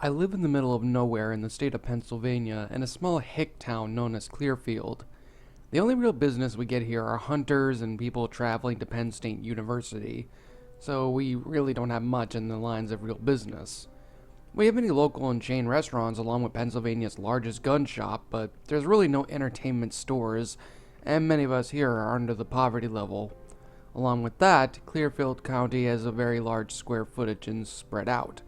I live in the middle of nowhere in the state of Pennsylvania in a small hick town known as Clearfield. The only real business we get here are hunters and people traveling to Penn State University, so we really don't have much in the lines of real business. We have many local and chain restaurants along with Pennsylvania's largest gun shop, but there's really no entertainment stores, and many of us here are under the poverty level. Along with that, Clearfield County has a very large square footage and spread out.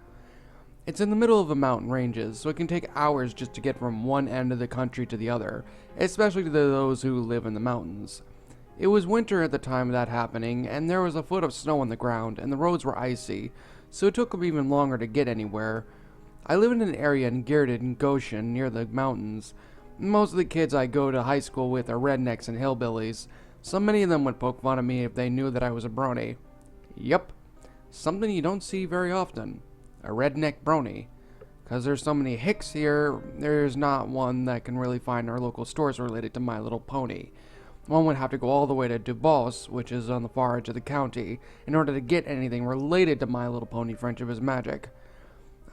It's in the middle of the mountain ranges, so it can take hours just to get from one end of the country to the other, especially to those who live in the mountains. It was winter at the time of that happening, and there was a foot of snow on the ground, and the roads were icy, so it took them even longer to get anywhere. I live in an area in Girard and Goshen, near the mountains. Most of the kids I go to high school with are rednecks and hillbillies, so many of them would poke fun at me if they knew that I was a brony. Yup, something you don't see very often. A redneck brony. Because there's so many hicks here, there's not one that can really find our local stores related to My Little Pony. One would have to go all the way to DuBois, which is on the far edge of the county, in order to get anything related to My Little Pony Friendship is Magic.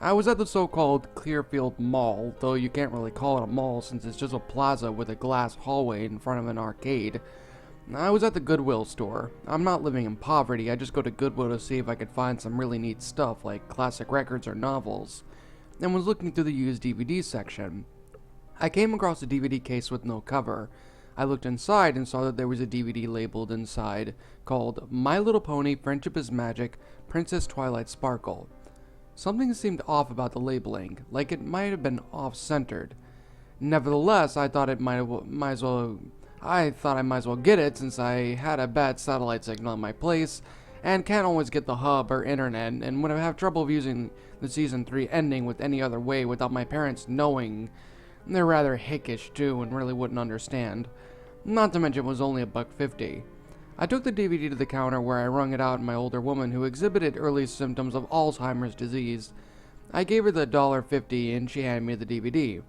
I was at the so-called Clearfield Mall, though you can't really call it a mall since it's just a plaza with a glass hallway in front of an arcade. I was at the Goodwill store. I'm not living in poverty, I just go to Goodwill to see if I could find some really neat stuff like classic records or novels, and was looking through the used DVD section. I came across a DVD case with no cover. I looked inside and saw that there was a DVD labeled inside called My Little Pony Friendship is Magic Princess Twilight Sparkle. Something seemed off about the labeling, like it might have been off-centered. Nevertheless, I thought I might as well get it since I had a bad satellite signal in my place and can't always get the hub or internet and would have trouble using the season 3 ending with any other way without my parents knowing. They're rather hickish too and really wouldn't understand. Not to mention it was only $1.50. I took the DVD to the counter where I wrung it out at my older woman who exhibited early symptoms of Alzheimer's disease. I gave her the $1.50 and she handed me the DVD.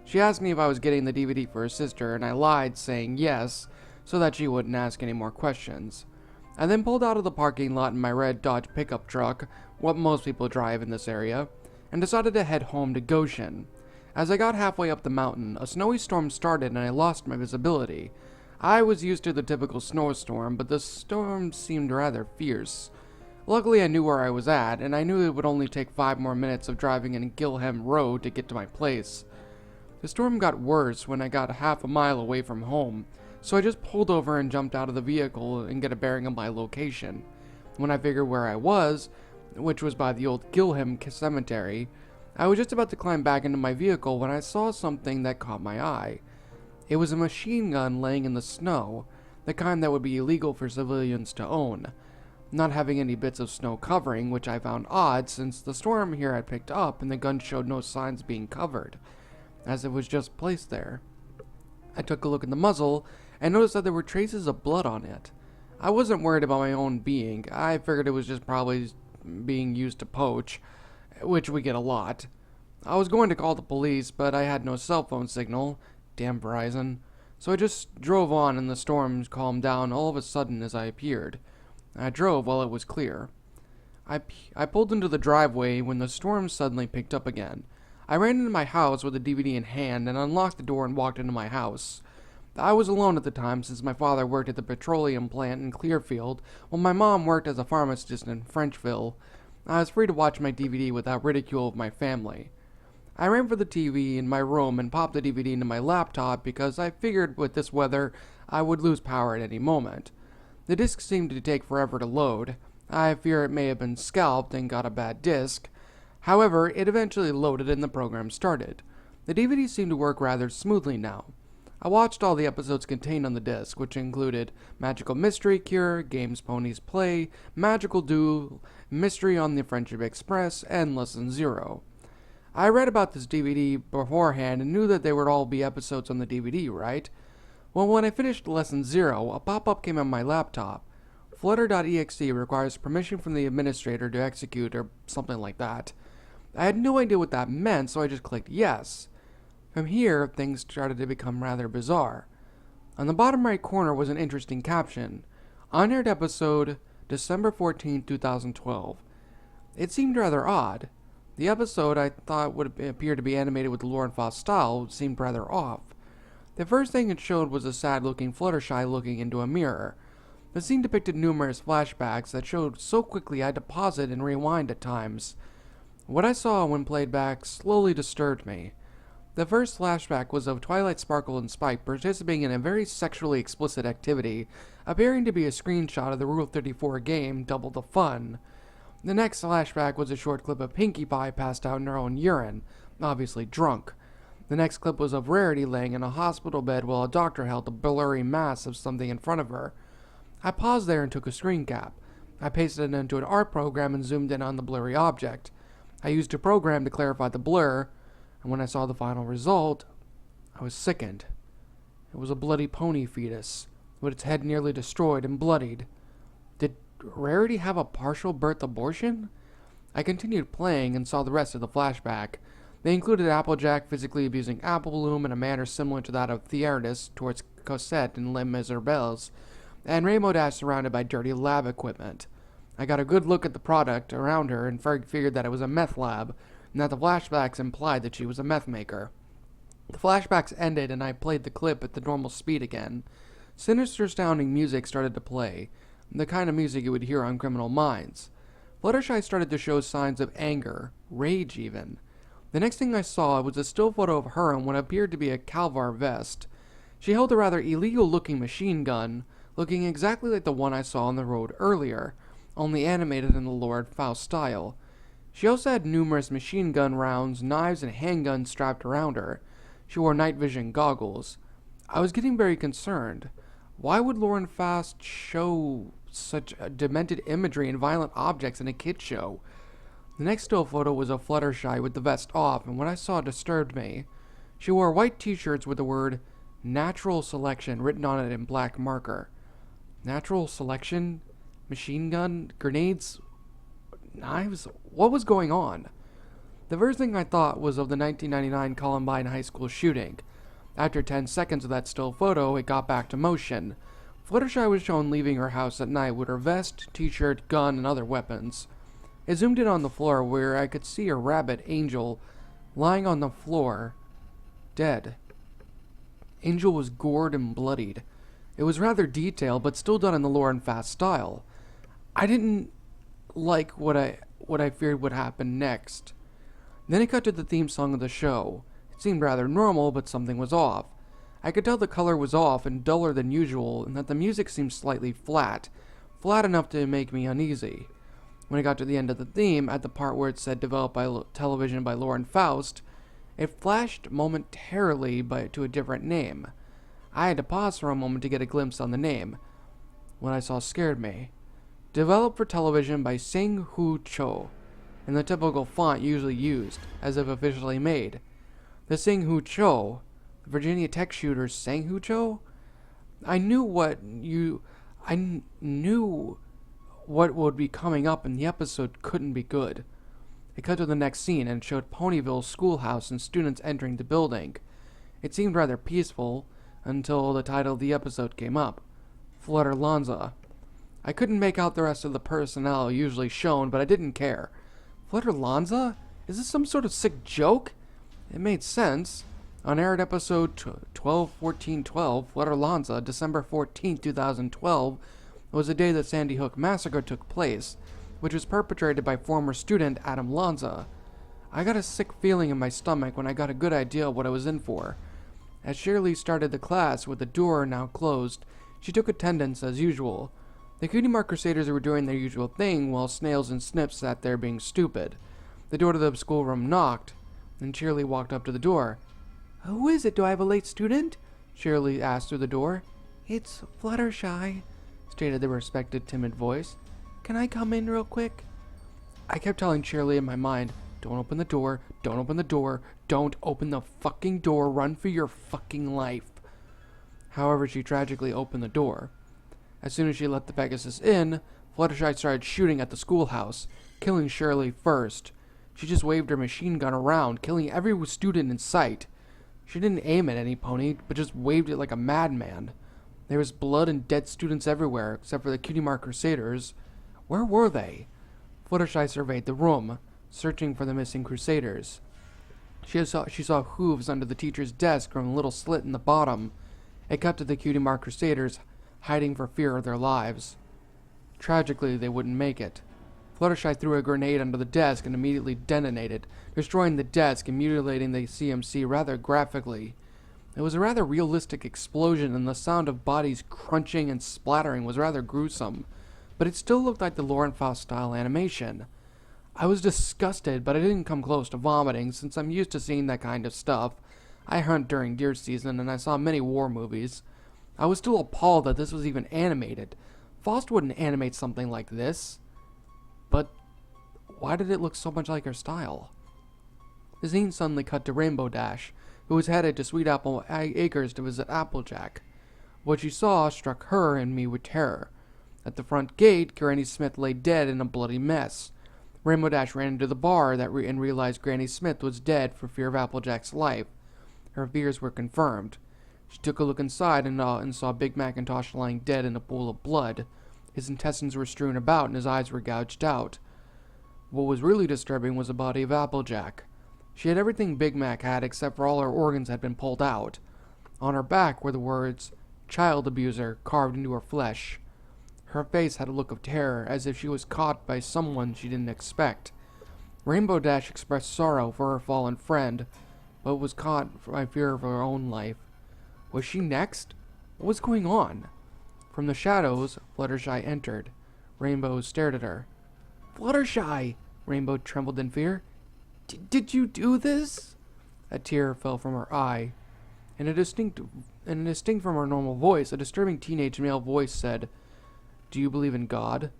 She asked me if I was getting the DVD for her sister, and I lied, saying yes, so that she wouldn't ask any more questions. I then pulled out of the parking lot in my red Dodge pickup truck, what most people drive in this area, and decided to head home to Goshen. As I got halfway up the mountain, a snowy storm started and I lost my visibility. I was used to the typical snowstorm, but the storm seemed rather fierce. Luckily, I knew where I was at, and I knew it would only take 5 more minutes of driving in Gilham Road to get to my place. The storm got worse when I got half a mile away from home, so I just pulled over and jumped out of the vehicle and get a bearing of my location. When I figured where I was, which was by the old Gilham Cemetery, I was just about to climb back into my vehicle when I saw something that caught my eye. It was a machine gun laying in the snow, the kind that would be illegal for civilians to own, not having any bits of snow covering, which I found odd since the storm here had picked up and the gun showed no signs being covered, as it was just placed there. I took a look at the muzzle and noticed that there were traces of blood on it. I wasn't worried about my own being. I figured it was just probably being used to poach, which we get a lot. I was going to call the police, but I had no cell phone signal. Damn Verizon. So I just drove on and the storm calmed down all of a sudden as I appeared. I drove while it was clear. I pulled into the driveway when the storm suddenly picked up again. I ran into my house with a DVD in hand and unlocked the door and walked into my house. I was alone at the time since my father worked at the petroleum plant in Clearfield, while my mom worked as a pharmacist in Frenchville. I was free to watch my DVD without ridicule of my family. I ran for the TV in my room and popped the DVD into my laptop because I figured with this weather I would lose power at any moment. The disc seemed to take forever to load. I fear it may have been scalped and got a bad disc. However, it eventually loaded and the program started. The DVD seemed to work rather smoothly now. I watched all the episodes contained on the disc, which included Magical Mystery Cure, Games Ponies Play, Magical Duel, Mystery on the Friendship Express, and Lesson 0. I read about this DVD beforehand and knew that there would all be episodes on the DVD, right? Well, when I finished Lesson 0, a pop-up came on my laptop. Flutter.exe requires permission from the administrator to execute or something like that. I had no idea what that meant, so I just clicked yes. From here, things started to become rather bizarre. On the bottom right corner was an interesting caption. Unaired episode, December 14, 2012. It seemed rather odd. The episode I thought would appear to be animated with the Lauren Faust style seemed rather off. The first thing it showed was a sad-looking Fluttershy looking into a mirror. The scene depicted numerous flashbacks that showed so quickly I had to pause it and rewind at times. What I saw when played back slowly disturbed me. The first flashback was of Twilight Sparkle and Spike participating in a very sexually explicit activity, appearing to be a screenshot of the Rule 34 game, Double the Fun. The next flashback was a short clip of Pinkie Pie passed out in her own urine, obviously drunk. The next clip was of Rarity laying in a hospital bed while a doctor held a blurry mass of something in front of her. I paused there and took a screen cap. I pasted it into an art program and zoomed in on the blurry object. I used a program to clarify the blur, and when I saw the final result, I was sickened. It was a bloody pony fetus, with its head nearly destroyed and bloodied. Did Rarity have a partial birth abortion? I continued playing and saw the rest of the flashback. They included Applejack physically abusing Apple Bloom in a manner similar to that of Thearnus towards Cosette and Les Miserables, and Rainbow Dash surrounded by dirty lab equipment. I got a good look at the product around her and figured that it was a meth lab, and that the flashbacks implied that she was a meth maker. The flashbacks ended and I played the clip at the normal speed again. Sinister sounding music started to play, the kind of music you would hear on Criminal Minds. Fluttershy started to show signs of anger, rage even. The next thing I saw was a still photo of her in what appeared to be a Calvar vest. She held a rather illegal-looking machine gun, looking exactly like the one I saw on the road earlier, only animated in the Lord Faust style. She also had numerous machine gun rounds, knives, and handguns strapped around her. She wore night vision goggles. I was getting very concerned. Why would Lauren Faust show such demented imagery and violent objects in a kid's show? The next still photo was of Fluttershy with the vest off, and what I saw disturbed me. She wore white t-shirts with the word Natural Selection written on it in black marker. Natural Selection? Machine gun? Grenades? Knives? What was going on? The first thing I thought was of the 1999 Columbine High School shooting. After 10 seconds of that still photo, it got back to motion. Fluttershy was shown leaving her house at night with her vest, t-shirt, gun, and other weapons. It zoomed in on the floor where I could see her rabbit, Angel, lying on the floor, dead. Angel was gored and bloodied. It was rather detailed, but still done in the Lauren Faust style. I didn't like what I feared would happen next. Then it cut to the theme song of the show. It seemed rather normal, but something was off. I could tell the color was off and duller than usual, and that the music seemed slightly flat enough to make me uneasy. When it got to the end of the theme, at the part where it said developed by television by Lauren Faust, it flashed momentarily to a different name. I had to pause for a moment to get a glimpse on the name. What I saw scared me. Developed for television by Sang Hoo Cho, in the typical font usually used, as if officially made. The Sang Hoo Cho, the Virginia Tech shooter Sang Hoo Cho? I knew what would be coming up, and the episode couldn't be good. It cut to the next scene and showed Ponyville's schoolhouse and students entering the building. It seemed rather peaceful until the title of the episode came up, Flutterlanza. I couldn't make out the rest of the personnel usually shown, but I didn't care. Flutterlanza? Is this some sort of sick joke? It made sense. On-aired episode 12-14-12, Flutterlanza, December 14, 2012, was the day that Sandy Hook Massacre took place, which was perpetrated by former student Adam Lanza. I got a sick feeling in my stomach when I got a good idea of what I was in for. As Shirley started the class with the door now closed, she took attendance as usual. The Cutie Mark Crusaders were doing their usual thing while Snails and Snips sat there being stupid. The door to the schoolroom knocked, and Shirley walked up to the door. "Who is it? Do I have a late student?" Shirley asked through the door. "It's Fluttershy," stated the respected timid voice. "Can I come in real quick?" I kept telling Shirley in my mind, "Don't open the door, don't open the door, don't open the fucking door, run for your fucking life." However, she tragically opened the door. As soon as she let the Pegasus in, Fluttershy started shooting at the schoolhouse, killing Shirley first. She just waved her machine gun around, killing every student in sight. She didn't aim at any pony, but just waved it like a madman. There was blood and dead students everywhere, except for the Cutie Mark Crusaders. Where were they? Fluttershy surveyed the room. searching for the missing crusaders. She saw hooves under the teacher's desk from a little slit in the bottom. It cut to the cutie mark crusaders hiding for fear of their lives. Tragically, they wouldn't make it. Fluttershy threw a grenade under the desk and immediately detonated, destroying the desk and mutilating the CMC rather graphically. It was a rather realistic explosion, and the sound of bodies crunching and splattering was rather gruesome, but it still looked like the Lauren Faust-style animation. I was disgusted, but I didn't come close to vomiting, since I'm used to seeing that kind of stuff. I hunt during deer season, and I saw many war movies. I was still appalled that this was even animated. Faust wouldn't animate something like this. But why did it look so much like her style? The scene suddenly cut to Rainbow Dash, who was headed to Sweet Apple Acres to visit Applejack. What she saw struck her and me with terror. At the front gate, Granny Smith lay dead in a bloody mess. Rainbow Dash ran into the bar and realized Granny Smith was dead for fear of Applejack's life. Her fears were confirmed. She took a look inside and saw Big Macintosh lying dead in a pool of blood. His intestines were strewn about and his eyes were gouged out. What was really disturbing was the body of Applejack. She had everything Big Mac had except for all her organs had been pulled out. On her back were the words, "Child Abuser," carved into her flesh. Her face had a look of terror, as if she was caught by someone she didn't expect. Rainbow Dash expressed sorrow for her fallen friend, but was caught by fear of her own life. Was she next? What was going on? From the shadows, Fluttershy entered. Rainbow stared at her. "Fluttershy!" Rainbow trembled in fear. Did you do this?" A tear fell from her eye. In a distinct from her normal voice, a disturbing teenage male voice said, "Do you believe in God?"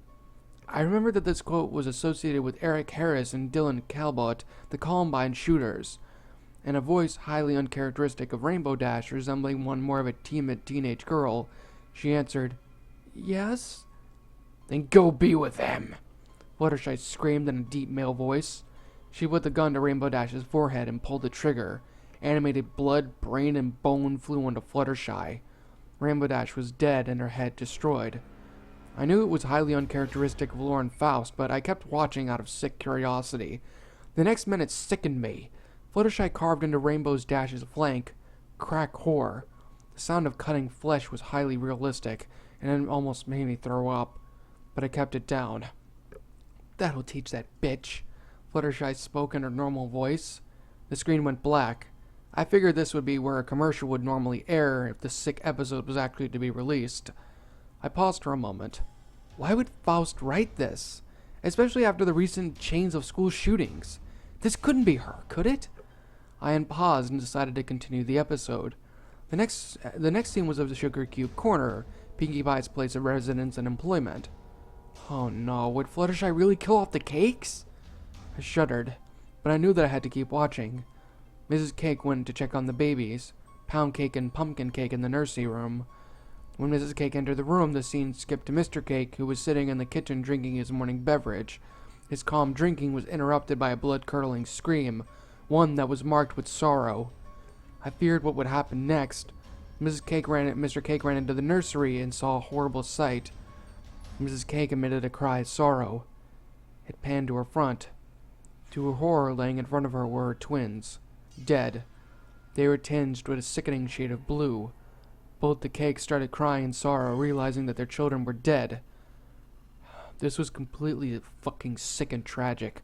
I remember that this quote was associated with Eric Harris and Dylan Calbot, the Columbine shooters. In a voice highly uncharacteristic of Rainbow Dash, resembling one more of a timid teenage girl, she answered, "Yes?" "Then go be with them!" Fluttershy screamed in a deep male voice. She put the gun to Rainbow Dash's forehead and pulled the trigger. Animated blood, brain, and bone flew onto Fluttershy. Rainbow Dash was dead and her head destroyed. I knew it was highly uncharacteristic of Lauren Faust, but I kept watching out of sick curiosity. The next minute sickened me. Fluttershy carved into Rainbow Dash's flank, "Crack whore." The sound of cutting flesh was highly realistic, and it almost made me throw up, but I kept it down. "That'll teach that bitch," Fluttershy spoke in her normal voice. The screen went black. I figured this would be where a commercial would normally air if the sick episode was actually to be released. I paused for a moment. Why would Faust write this? Especially after the recent chains of school shootings. This couldn't be her, could it? I unpaused and decided to continue the episode. The next scene was of the Sugar Cube Corner, Pinkie Pie's place of residence and employment. Oh no, would Fluttershy really kill off the cakes? I shuddered, but I knew that I had to keep watching. Mrs. Cake went to check on the babies, Pound Cake and Pumpkin Cake in the nursery room. When Mrs. Cake entered the room, the scene skipped to Mr. Cake, who was sitting in the kitchen drinking his morning beverage. His calm drinking was interrupted by a blood-curdling scream, one that was marked with sorrow. I feared what would happen next. Mr. Cake ran into the nursery and saw a horrible sight. Mrs. Cake emitted a cry of sorrow. It panned to her front. To her horror, laying in front of her were her twins, dead. They were tinged with a sickening shade of blue. Both the Cakes started crying in sorrow, realizing that their children were dead. This was completely fucking sick and tragic.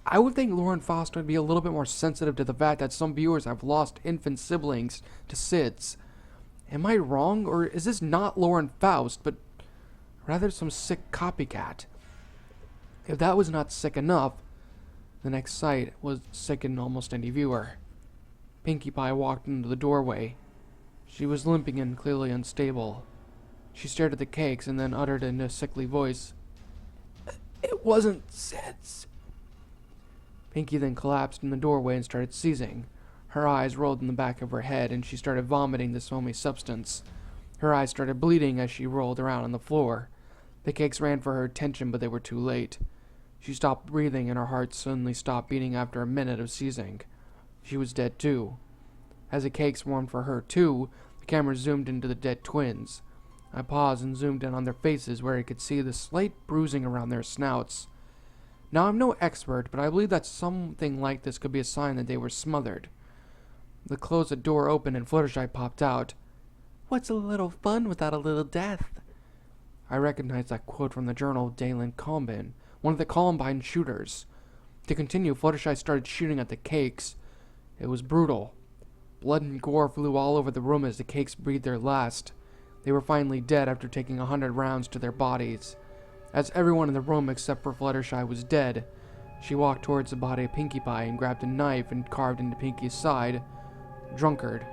I would think Lauren Faust would be a little bit more sensitive to the fact that some viewers have lost infant siblings to SIDS. Am I wrong, or is this not Lauren Faust, but rather some sick copycat? If that was not sick enough, the next sight would sicken almost any viewer. Pinkie Pie walked into the doorway. She was limping and clearly unstable. She stared at the Cakes and then uttered in a sickly voice, "It wasn't SIDS." Pinkie then collapsed in the doorway and started seizing. Her eyes rolled in the back of her head and she started vomiting this foamy substance. Her eyes started bleeding as she rolled around on the floor. The Cakes ran for her attention, but they were too late. She stopped breathing and her heart suddenly stopped beating after a minute of seizing. She was dead too. As the Cakes mourned for her too, the camera zoomed into the dead twins. I paused and zoomed in on their faces where I could see the slight bruising around their snouts. Now, I'm no expert, but I believe that something like this could be a sign that they were smothered. The closet door opened and Fluttershy popped out. "What's a little fun without a little death?" I recognized that quote from the journal of Dalen Columbine, one of the Columbine shooters. To continue, Fluttershy started shooting at the cakes. It was brutal. Blood and gore flew all over the room as the cakes breathed their last. They were finally dead after taking 100 rounds to their bodies. As everyone in the room except for Fluttershy was dead, she walked towards the body of Pinkie Pie and grabbed a knife and carved into Pinkie's side. Drunkard.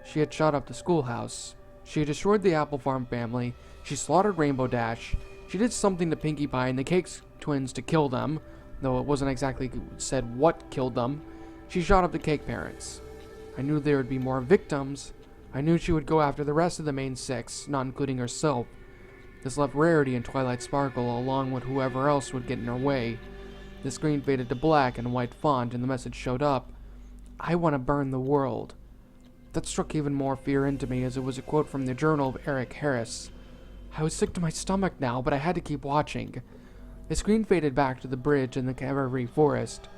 She had shot up the schoolhouse. She had destroyed the Apple Farm family. She slaughtered Rainbow Dash. She did something to Pinkie Pie and the Cakes twins to kill them, though it wasn't exactly said what killed them. She shot up the Cake parents. I knew there would be more victims. I knew she would go after the rest of the main 6, not including herself. This left Rarity and Twilight Sparkle along with whoever else would get in her way. The screen faded to black and white font and the message showed up. "I want to burn the world." That struck even more fear into me as it was a quote from the journal of Eric Harris. I was sick to my stomach now, but I had to keep watching. The screen faded back to the bridge in the Cavalry Forest.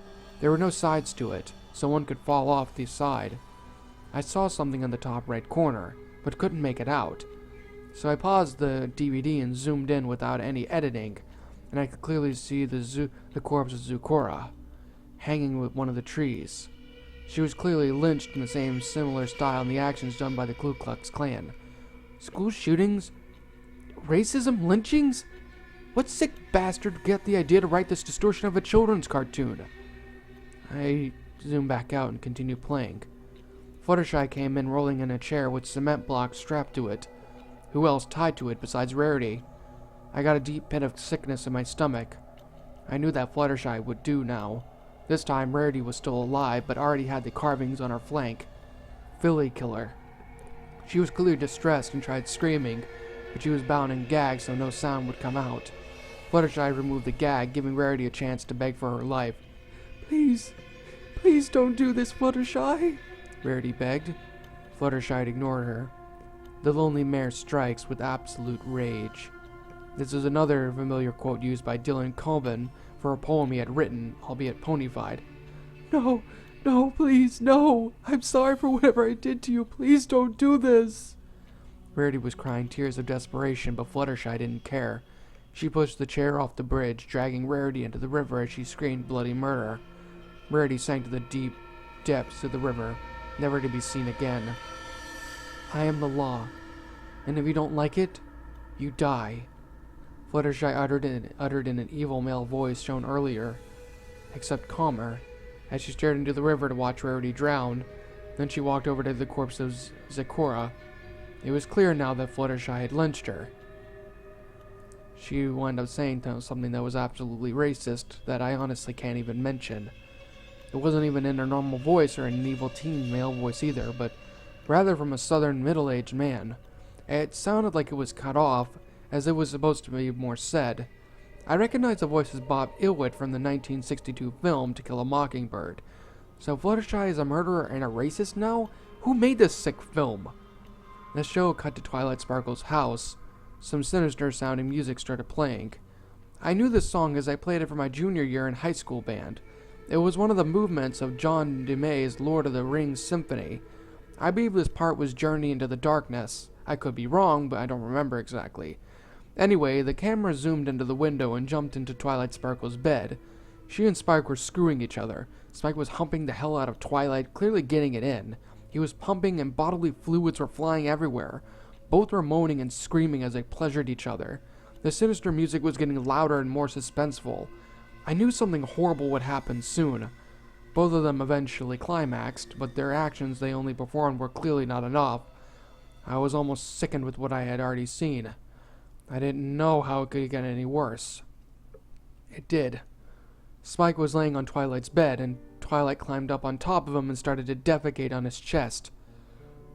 There were no sides to it, so one could fall off the side. I saw something in the top right corner, but couldn't make it out. So I paused the DVD and zoomed in without any editing, and I could clearly see the corpse of Zukora, hanging with one of the trees. She was clearly lynched in the same similar style in the actions done by the Ku Klux Klan. School shootings? Racism? Lynchings? What sick bastard got the idea to write this distortion of a children's cartoon? I zoomed back out and continued playing. Fluttershy came in rolling in a chair with cement blocks strapped to it. Who else tied to it besides Rarity? I got a deep pit of sickness in my stomach. I knew that Fluttershy would do now. This time Rarity was still alive, but already had the carvings on her flank. Philly killer. She was clearly distressed and tried screaming, but she was bound and gagged so no sound would come out. Fluttershy removed the gag, giving Rarity a chance to beg for her life. "Please, please don't do this, Fluttershy," Rarity begged. Fluttershy ignored her. The lonely mare strikes with absolute rage. This is another familiar quote used by Dylan Colvin for a poem he had written, albeit ponified. "No, no, please, no. I'm sorry for whatever I did to you. Please don't do this." Rarity was crying tears of desperation, but Fluttershy didn't care. She pushed the chair off the bridge, dragging Rarity into the river as she screamed bloody murder. Rarity sank to the deep depths of the river, never to be seen again. "I am the law, and if you don't like it, you die," Fluttershy uttered in an evil male voice shown earlier, except calmer, as she stared into the river to watch Rarity drown. Then she walked over to the corpse of Zukora. It was clear now that Fluttershy had lynched her. She wound up saying something that was absolutely racist that I honestly can't even mention. It wasn't even in her normal voice or in an evil teen male voice either, but rather from a southern middle-aged man. It sounded like it was cut off, as it was supposed to be more said. I recognized the voice as Bob Ilwit from the 1962 film To Kill a Mockingbird. So Fluttershy is a murderer and a racist now? Who made this sick film? The show cut to Twilight Sparkle's house. Some sinister-sounding music started playing. I knew this song as I played it for my junior year in high school band. It was one of the movements of John DeMay's Lord of the Rings Symphony. I believe this part was Journey into the Darkness. I could be wrong, but I don't remember exactly. Anyway, the camera zoomed into the window and jumped into Twilight Sparkle's bed. She and Spike were screwing each other. Spike was humping the hell out of Twilight, clearly getting it in. He was pumping and bodily fluids were flying everywhere. Both were moaning and screaming as they pleasured each other. The sinister music was getting louder and more suspenseful. I knew something horrible would happen soon. Both of them eventually climaxed, but their actions they only performed were clearly not enough. I was almost sickened with what I had already seen. I didn't know how it could get any worse. It did. Spike was laying on Twilight's bed, and Twilight climbed up on top of him and started to defecate on his chest.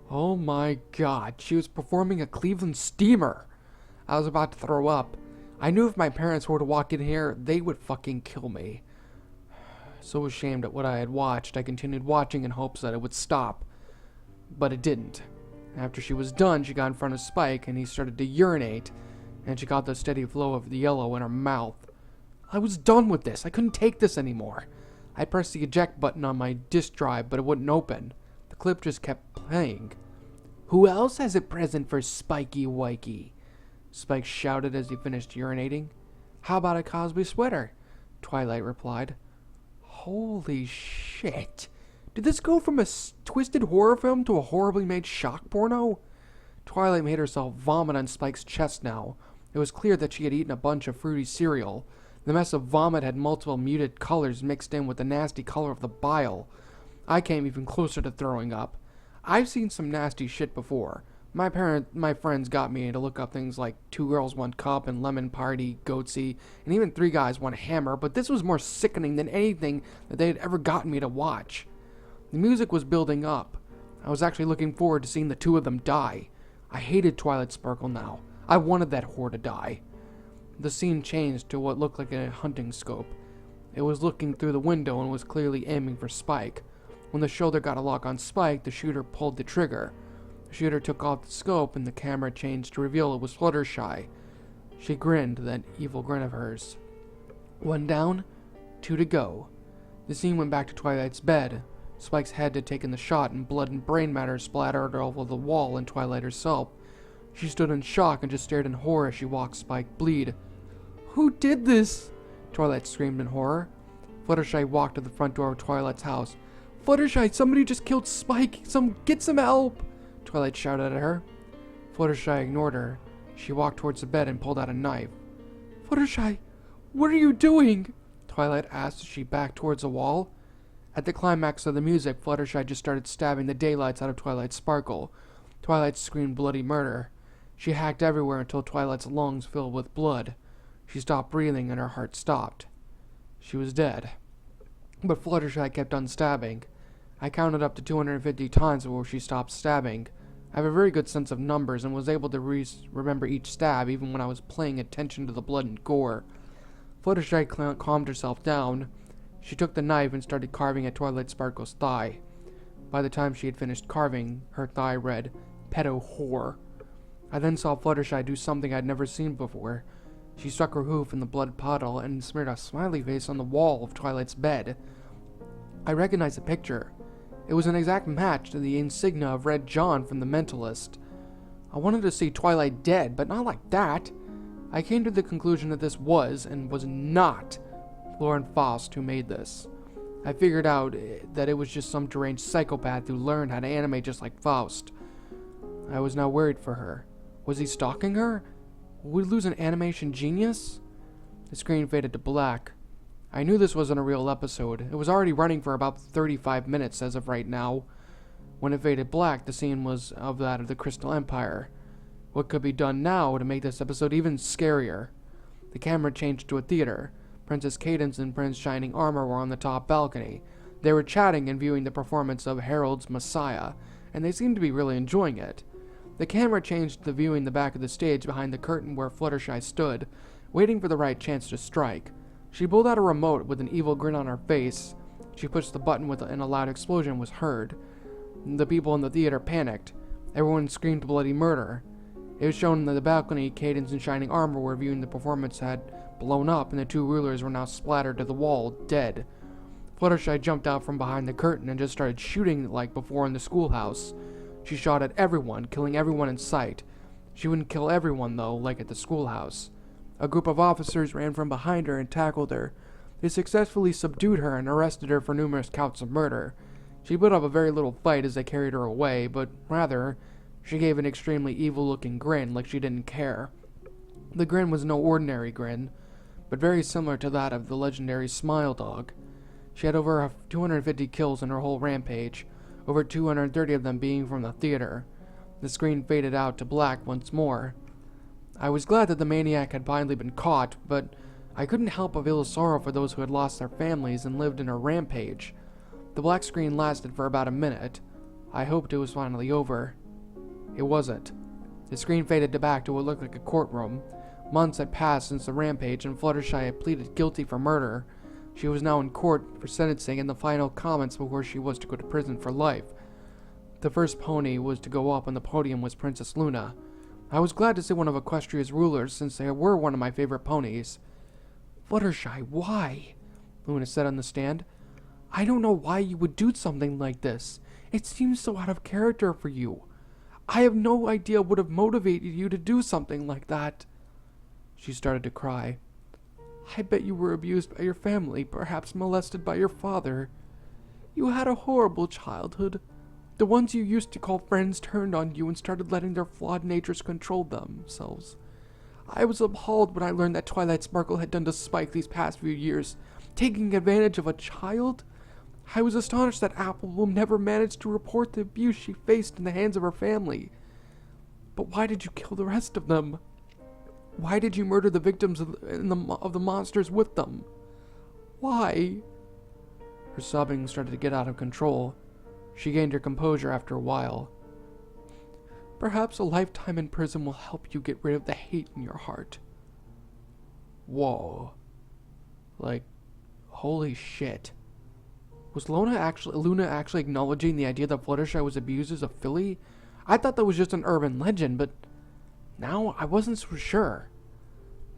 Oh my god, she was performing a Cleveland steamer! I was about to throw up. I knew if my parents were to walk in here, they would fucking kill me. So ashamed at what I had watched, I continued watching in hopes that it would stop. But it didn't. After she was done, she got in front of Spike, and he started to urinate, and she got the steady flow of the yellow in her mouth. I was done with this. I couldn't take this anymore. I pressed the eject button on my disk drive, but it wouldn't open. The clip just kept playing. Who else has a present for Spiky Wikey? Spike shouted as he finished urinating. How about a Cosby sweater? Twilight replied. Holy shit. Did this go from a twisted horror film to a horribly made shock porno? Twilight made herself vomit on Spike's chest now. It was clear that she had eaten a bunch of fruity cereal. The mess of vomit had multiple muted colors mixed in with the nasty color of the bile. I came even closer to throwing up. I've seen some nasty shit before. My friends got me to look up things like 2 Girls, 1 Cup and Lemon Party, Goatsy, and even 3 Guys, 1 Hammer, but this was more sickening than anything that they had ever gotten me to watch. The music was building up. I was actually looking forward to seeing the 2 of them die. I hated Twilight Sparkle now. I wanted that whore to die. The scene changed to what looked like a hunting scope. It was looking through the window and was clearly aiming for Spike. When the shoulder got a lock on Spike, the shooter pulled the trigger. The shooter took off the scope and the camera changed to reveal it was Fluttershy. She grinned, that evil grin of hers. 1 down, 2 to go. The scene went back to Twilight's bed. Spike's head had taken the shot and blood and brain matter splattered all over the wall and Twilight herself. She stood in shock and just stared in horror as she watched Spike bleed. Who did this? Twilight screamed in horror. Fluttershy walked to the front door of Twilight's house. Fluttershy, somebody just killed Spike! Get some help! Twilight shouted at her. Fluttershy ignored her. She walked towards the bed and pulled out a knife. Fluttershy, what are you doing? Twilight asked as she backed towards the wall. At the climax of the music, Fluttershy just started stabbing the daylights out of Twilight Sparkle. Twilight screamed bloody murder. She hacked everywhere until Twilight's lungs filled with blood. She stopped breathing and her heart stopped. She was dead. But Fluttershy kept on stabbing. I counted up to 250 times before she stopped stabbing. I have a very good sense of numbers and was able to remember each stab even when I was paying attention to the blood and gore. Fluttershy calmed herself down. She took the knife and started carving at Twilight Sparkle's thigh. By the time she had finished carving, her thigh read, Pedo Whore. I then saw Fluttershy do something I'd never seen before. She stuck her hoof in the blood puddle and smeared a smiley face on the wall of Twilight's bed. I recognized the picture. It was an exact match to the insignia of Red John from The Mentalist. I wanted to see Twilight dead, but not like that. I came to the conclusion that this was, and was not, Lauren Faust who made this. I figured out that it was just some deranged psychopath who learned how to animate just like Faust. I was now worried for her. Was he stalking her? Would we lose an animation genius? The screen faded to black. I knew this wasn't a real episode. It was already running for about 35 minutes as of right now. When it faded black, the scene was of that of the Crystal Empire. What could be done now to make this episode even scarier? The camera changed to a theater. Princess Cadance and Prince Shining Armor were on the top balcony. They were chatting and viewing the performance of Harold's Messiah, and they seemed to be really enjoying it. The camera changed to viewing the back of the stage behind the curtain where Fluttershy stood, waiting for the right chance to strike. She pulled out a remote with an evil grin on her face. She pushed the button and a loud explosion was heard. The people in the theater panicked. Everyone screamed bloody murder. It was shown that the balcony Cadance and Shining Armor were viewing the performance had blown up and the 2 rulers were now splattered to the wall, dead. Fluttershy jumped out from behind the curtain and just started shooting like before in the schoolhouse. She shot at everyone, killing everyone in sight. She wouldn't kill everyone, though, like at the schoolhouse. A group of officers ran from behind her and tackled her. They successfully subdued her and arrested her for numerous counts of murder. She put up a very little fight as they carried her away, but rather, she gave an extremely evil-looking grin like she didn't care. The grin was no ordinary grin, but very similar to that of the legendary Smile Dog. She had over 250 kills in her whole rampage, over 230 of them being from the theater. The screen faded out to black once more. I was glad that the maniac had finally been caught, but I couldn't help but feel sorrow for those who had lost their families and lived in her rampage. The black screen lasted for about a minute. I hoped it was finally over. It wasn't. The screen faded to back to what looked like a courtroom. Months had passed since the rampage, and Fluttershy had pleaded guilty for murder. She was now in court for sentencing and the final comments before she was to go to prison for life. The first pony was to go up on the podium was Princess Luna. I was glad to see one of Equestria's rulers since they were one of my favorite ponies. Fluttershy, why? Luna said on the stand. I don't know why you would do something like this. It seems so out of character for you. I have no idea what would have motivated you to do something like that. She started to cry. I bet you were abused by your family, perhaps molested by your father. You had a horrible childhood. The ones you used to call friends turned on you and started letting their flawed natures control themselves. I was appalled when I learned that Twilight Sparkle had done to Spike these past few years, taking advantage of a child. I was astonished that Applebloom never managed to report the abuse she faced in the hands of her family. But why did you kill the rest of them? Why did you murder the victims of the monsters with them? Why? Her sobbing started to get out of control. She gained her composure after a while. Perhaps a lifetime in prison will help you get rid of the hate in your heart. Whoa. Like, holy shit. Was Luna actually acknowledging the idea that Fluttershy was abused as a filly? I thought that was just an urban legend, but now I wasn't so sure.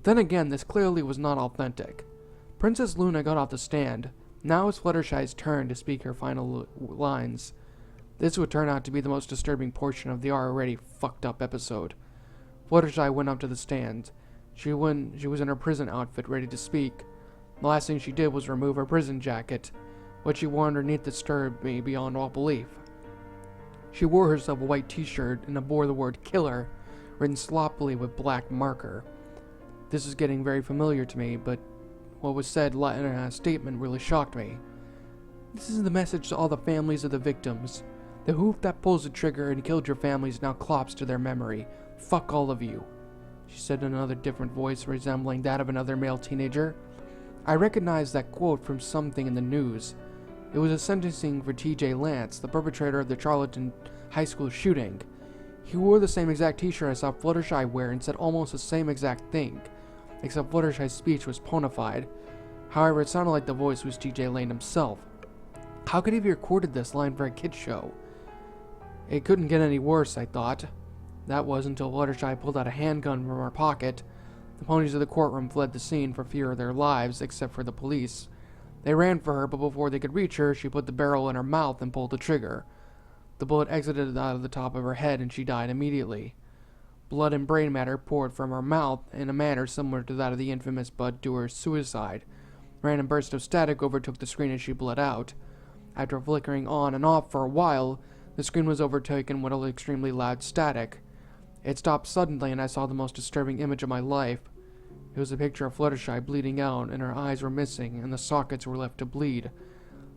Then again, this clearly was not authentic. Princess Luna got off the stand. Now it's Fluttershy's turn to speak her final lines. This would turn out to be the most disturbing portion of the already fucked up episode. Fluttershy went up to the stand. She was in her prison outfit, ready to speak. The last thing she did was remove her prison jacket. What she wore underneath disturbed me beyond all belief. She wore herself a white t-shirt and bore the word killer written sloppily with black marker. This is getting very familiar to me, but what was said in a statement really shocked me. This is the message to all the families of the victims. The hoof that pulls the trigger and killed your families now clops to their memory. Fuck all of you, she said in another different voice resembling that of another male teenager. I recognized that quote from something in the news. It was a sentencing for T.J. Lance, the perpetrator of the Charlottetown high school shooting. He wore the same exact t-shirt I saw Fluttershy wear and said almost the same exact thing, except Fluttershy's speech was ponified. However, it sounded like the voice was T.J. Lane himself. How could he have recorded this line for a kid's show? It couldn't get any worse, I thought. That was until Fluttershy pulled out a handgun from her pocket. The ponies of the courtroom fled the scene for fear of their lives, except for the police. They ran for her, but before they could reach her, she put the barrel in her mouth and pulled the trigger. The bullet exited out of the top of her head, and she died immediately. Blood and brain matter poured from her mouth in a manner similar to that of the infamous Bud Dewar's suicide. A random burst of static overtook the screen as she bled out. After flickering on and off for a while, the screen was overtaken with an extremely loud static. It stopped suddenly, and I saw the most disturbing image of my life. It was a picture of Fluttershy bleeding out, and her eyes were missing, and the sockets were left to bleed.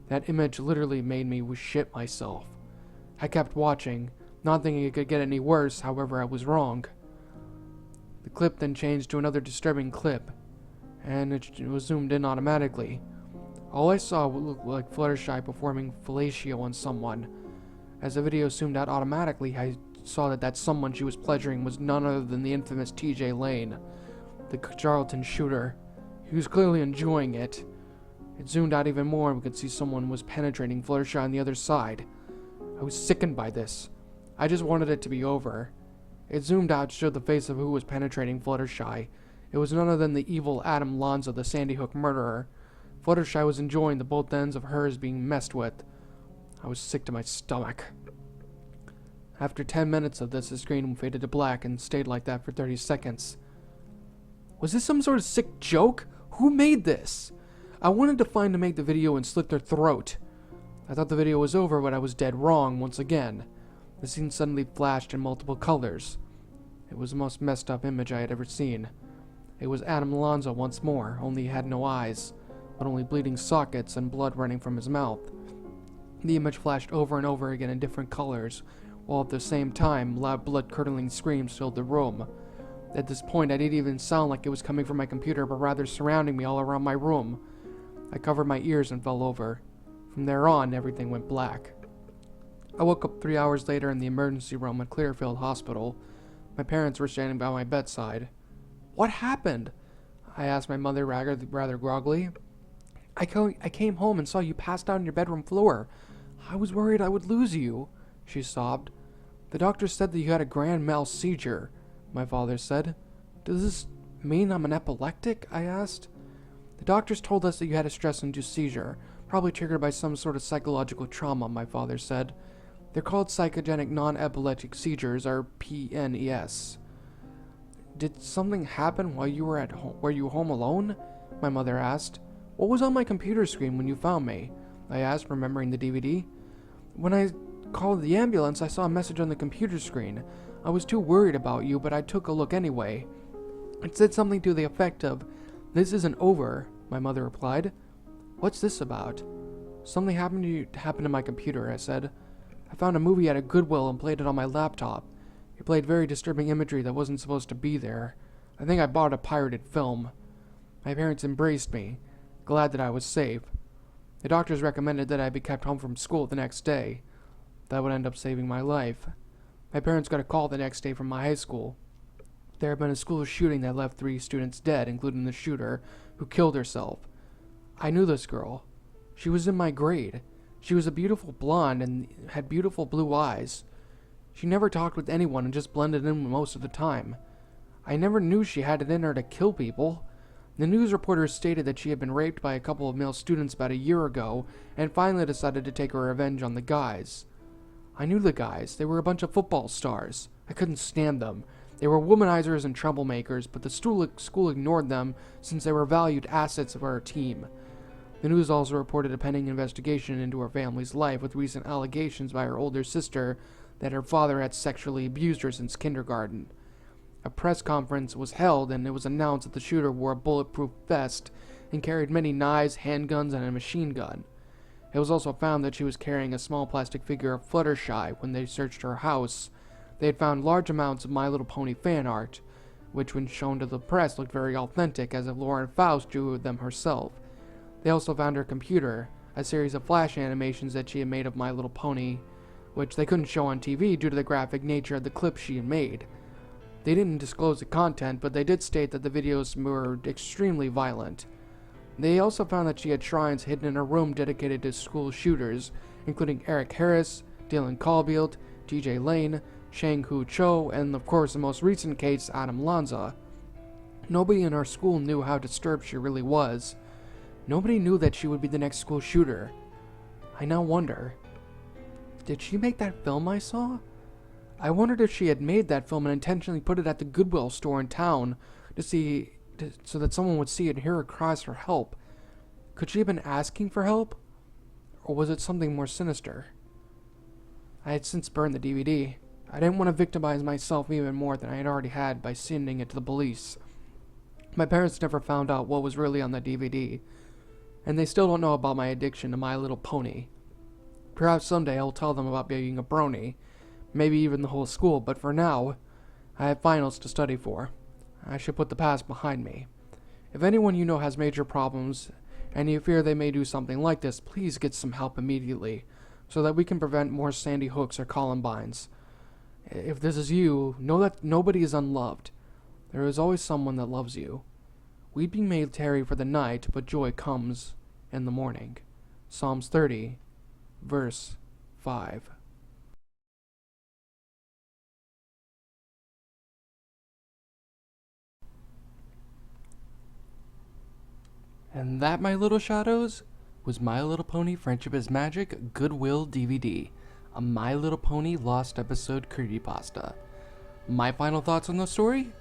That image literally made me shit myself. I kept watching, not thinking it could get any worse, however I was wrong. The clip then changed to another disturbing clip, and it was zoomed in automatically. All I saw looked like Fluttershy performing fellatio on someone. As the video zoomed out automatically, I saw that someone she was pleasuring was none other than the infamous T.J. Lane, the Charlton shooter. He was clearly enjoying it. It zoomed out even more, and we could see someone was penetrating Fluttershy on the other side. I was sickened by this. I just wanted it to be over. It zoomed out to show the face of who was penetrating Fluttershy. It was none other than the evil Adam Lanza, the Sandy Hook murderer. Fluttershy was enjoying the both ends of hers being messed with. I was sick to my stomach. After 10 minutes of this, the screen faded to black and stayed like that for 30 seconds. Was this some sort of sick joke? Who made this? I wanted to find to make the video and slit their throat. I thought the video was over, but I was dead wrong once again. The scene suddenly flashed in multiple colors. It was the most messed up image I had ever seen. It was Adam Lanza once more, only he had no eyes, but only bleeding sockets and blood running from his mouth. The image flashed over and over again in different colors, while at the same time, loud blood-curdling screams filled the room. At this point, I didn't even sound like it was coming from my computer, but rather surrounding me all around my room. I covered my ears and fell over. From there on, everything went black. I woke up 3 hours later in the emergency room at Clearfield Hospital. My parents were standing by my bedside. What happened? I asked my mother rather groggily. I came home and saw you passed out on your bedroom floor. I was worried I would lose you, she sobbed. The doctor said that you had a grand mal seizure, my father said. Does this mean I'm an epileptic? I asked. The doctors told us that you had a stress-induced seizure, probably triggered by some sort of psychological trauma, my father said. They're called psychogenic non-epileptic seizures, or PNES. Did something happen while you were at home? Were you home alone? My mother asked. What was on my computer screen when you found me? I asked, remembering the DVD. When I called the ambulance, I saw a message on the computer screen. I was too worried about you, but I took a look anyway. It said something to the effect of, "This isn't over," my mother replied. What's this about? Something happened to my computer, I said. I found a movie at a Goodwill and played it on my laptop. It played very disturbing imagery that wasn't supposed to be there. I think I bought a pirated film. My parents embraced me, glad that I was safe. The doctors recommended that I be kept home from school the next day. That would end up saving my life. My parents got a call the next day from my high school. There had been a school shooting that left 3 students dead, including the shooter, who killed herself. I knew this girl. She was in my grade. She was a beautiful blonde and had beautiful blue eyes. She never talked with anyone and just blended in most of the time. I never knew she had it in her to kill people. The news reporters stated that she had been raped by a couple of male students about a year ago and finally decided to take her revenge on the guys. I knew the guys. They were a bunch of football stars. I couldn't stand them. They were womanizers and troublemakers, but the school ignored them since they were valued assets of our team. The news also reported a pending investigation into her family's life with recent allegations by her older sister that her father had sexually abused her since kindergarten. A press conference was held and it was announced that the shooter wore a bulletproof vest and carried many knives, handguns, and a machine gun. It was also found that she was carrying a small plastic figure of Fluttershy when they searched her house. They had found large amounts of My Little Pony fan art, which when shown to the press looked very authentic, as if Lauren Faust drew them herself. They also found her computer, a series of flash animations that she had made of My Little Pony, which they couldn't show on TV due to the graphic nature of the clips she had made. They didn't disclose the content, but they did state that the videos were extremely violent. They also found that she had shrines hidden in her room dedicated to school shooters, including Eric Harris, Dylan Caulfield, TJ Lane, Shang Hu Cho, and of course the most recent case, Adam Lanza. Nobody in our school knew how disturbed she really was. Nobody knew that she would be the next school shooter. I now wonder, did she make that film I saw? I wondered if she had made that film and intentionally put it at the Goodwill store in town so that someone would see it and hear her cries for help. Could she have been asking for help? Or was it something more sinister? I had since burned the DVD. I didn't want to victimize myself even more than I had already had by sending it to the police. My parents never found out what was really on the DVD, and they still don't know about my addiction to My Little Pony. Perhaps someday I'll tell them about being a brony, maybe even the whole school, but for now, I have finals to study for. I should put the past behind me. If anyone you know has major problems, and you fear they may do something like this, please get some help immediately, so that we can prevent more Sandy Hooks or Columbines. If this is you, know that nobody is unloved. There is always someone that loves you. Weeping may tarry for the night, but joy comes in the morning. Psalms 30, verse 5. And that, my little shadows, was My Little Pony Friendship is Magic Goodwill DVD, a My Little Pony Lost Episode Creepypasta. My final thoughts on the story?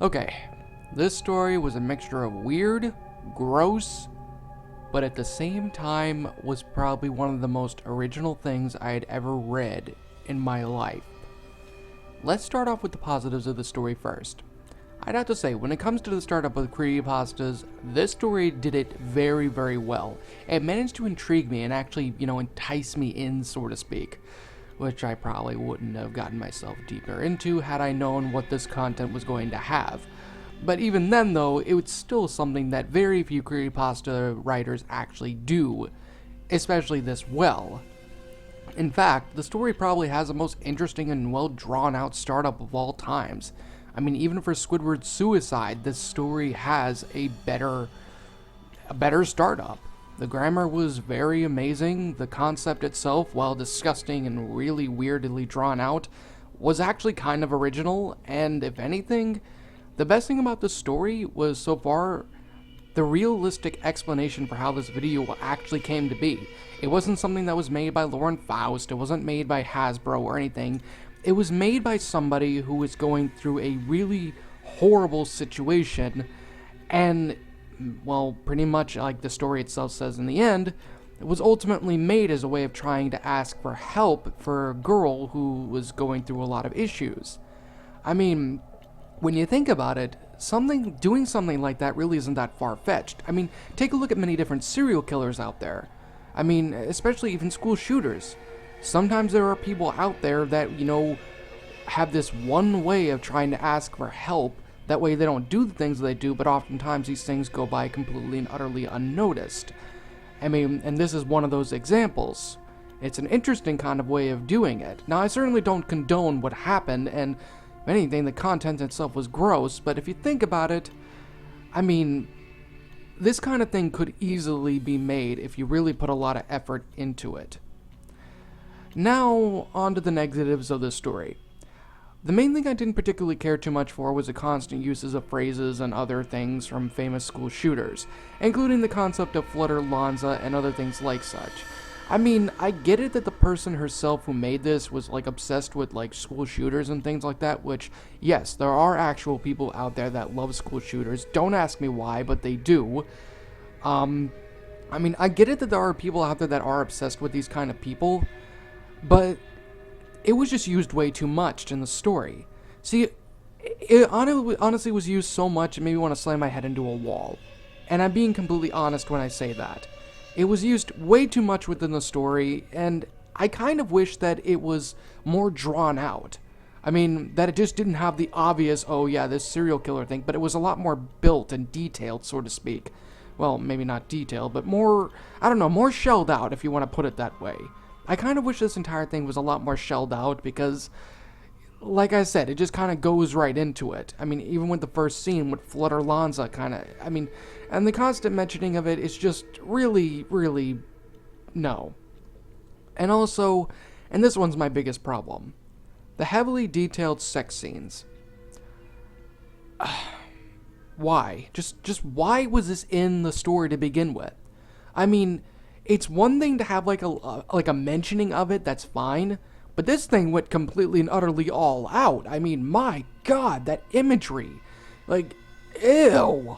Okay, this story was a mixture of weird, gross, but at the same time was probably one of the most original things I had ever read in my life. Let's start off with the positives of the story first. I'd have to say, when it comes to the startup of creepypastas, this story did it very, very well. It managed to intrigue me and actually, entice me in, so to speak, which I probably wouldn't have gotten myself deeper into had I known what this content was going to have. But even then, though, it was still something that very few creepypasta writers actually do, especially this well. In fact, the story probably has the most interesting and well drawn out startup of all times. I mean, even for Squidward's suicide, this story has a better startup. The grammar was very amazing. The concept itself, while disgusting and really weirdly drawn out, was actually kind of original. And if anything, the best thing about the story was so far the realistic explanation for how this video actually came to be. It wasn't something that was made by Lauren Faust, it wasn't made by Hasbro or anything. It was made by somebody who was going through a really horrible situation, and, well, pretty much like the story itself says in the end, it was ultimately made as a way of trying to ask for help for a girl who was going through a lot of issues. I mean, when you think about it, doing something like that really isn't that far-fetched. I mean, take a look at many different serial killers out there. I mean, especially even school shooters. Sometimes there are people out there that, have this one way of trying to ask for help. That way they don't do the things they do, but oftentimes these things go by completely and utterly unnoticed. I mean, and this is one of those examples. It's an interesting kind of way of doing it. Now, I certainly don't condone what happened, and if anything, the content itself was gross, but if you think about it, I mean, this kind of thing could easily be made if you really put a lot of effort into it. Now, on to the negatives of this story. The main thing I didn't particularly care too much for was the constant uses of phrases and other things from famous school shooters, including the concept of Flutter Lanza and other things like such. I mean, I get it that the person herself who made this was, obsessed with, school shooters and things like that, which, yes, there are actual people out there that love school shooters. Don't ask me why, but they do. I mean, I get it that there are people out there that are obsessed with these kind of people, but it was just used way too much in the story. See, it honestly was used so much it made me want to slam my head into a wall. And I'm being completely honest when I say that. It was used way too much within the story, and I kind of wish that it was more drawn out. I mean, that it just didn't have the obvious, oh yeah, this serial killer thing, but it was a lot more built and detailed, so to speak. Well, maybe not detailed, but more, I don't know, more shelled out, if you want to put it that way. I kind of wish this entire thing was a lot more shelled out because, like I said, it just kind of goes right into it. I mean, even with the first scene with Flutter Lanza and the constant mentioning of it is just really, really, no. And also, and this one's my biggest problem, the heavily detailed sex scenes. Why? Just why was this in the story to begin with? I mean, it's one thing to have a mentioning of it, that's fine, but this thing went completely and utterly all out. I mean, my God, that imagery, ew,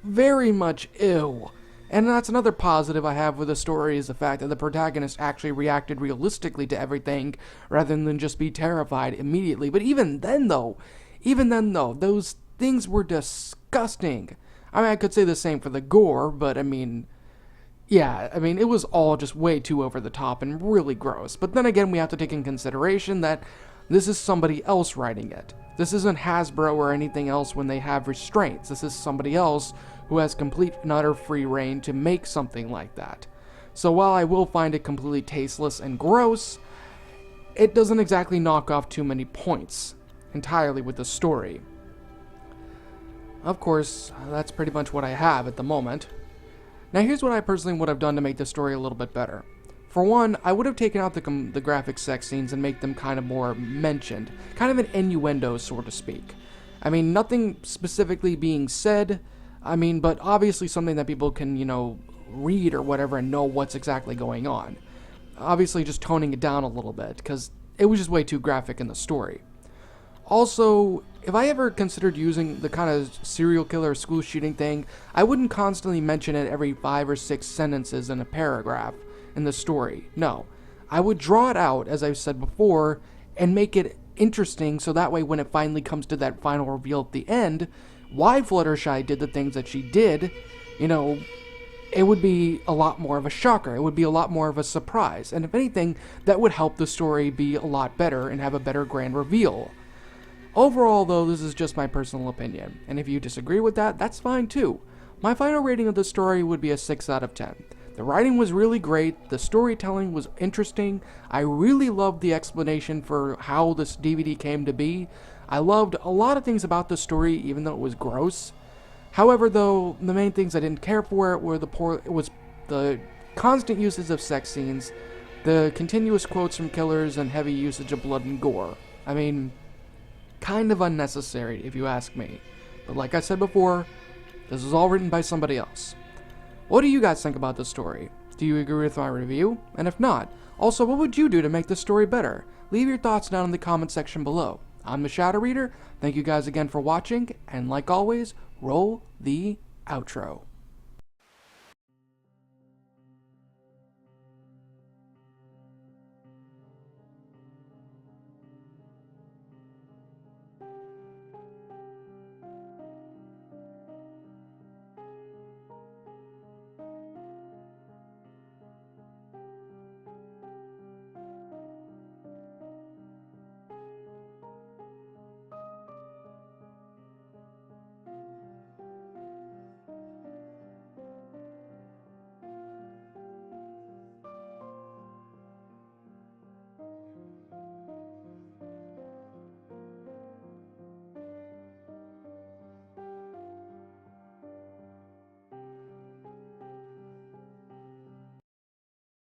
very much ew. And that's another positive I have with the story is the fact that the protagonist actually reacted realistically to everything rather than just be terrified immediately. But even then though, those things were disgusting. I mean, I could say the same for the gore, but I mean, yeah, I mean, it was all just way too over the top and really gross. But then again, we have to take in consideration that this is somebody else writing it. This isn't Hasbro or anything else when they have restraints. This is somebody else who has complete and utter free reign to make something like that. So while I will find it completely tasteless and gross, it doesn't exactly knock off too many points entirely with the story. Of course, that's pretty much what I have at the moment. Now here's what I personally would have done to make the story a little bit better. For one, I would have taken out the graphic sex scenes and make them kind of more mentioned. Kind of an innuendo, so to speak. I mean, nothing specifically being said, but obviously something that people can, read or whatever and know what's exactly going on. Obviously just toning it down a little bit, because it was just way too graphic in the story. Also, if I ever considered using the kind of serial killer school shooting thing, I wouldn't constantly mention it every 5 or 6 sentences in a paragraph in the story. No. I would draw it out, as I've said before, and make it interesting so that way when it finally comes to that final reveal at the end, why Fluttershy did the things that she did, it would be a lot more of a shocker. It would be a lot more of a surprise. And if anything, that would help the story be a lot better and have a better grand reveal. Overall, though, this is just my personal opinion, and if you disagree with that, that's fine too. My final rating of the story would be a 6 out of 10. The writing was really great, the storytelling was interesting, I really loved the explanation for how this DVD came to be. I loved a lot of things about the story, even though it was gross. However, though, the main things I didn't care for were the constant uses of sex scenes, the continuous quotes from killers, and heavy usage of blood and gore. I mean, kind of unnecessary, if you ask me. But like I said before, This was all written by somebody else. What do you guys think about this story? Do you agree with my review? And if not, also what would you do to make this story better? Leave your thoughts down in the comment section below. I'm the Shadow Reader. Thank you guys again for watching, and like always, roll the outro.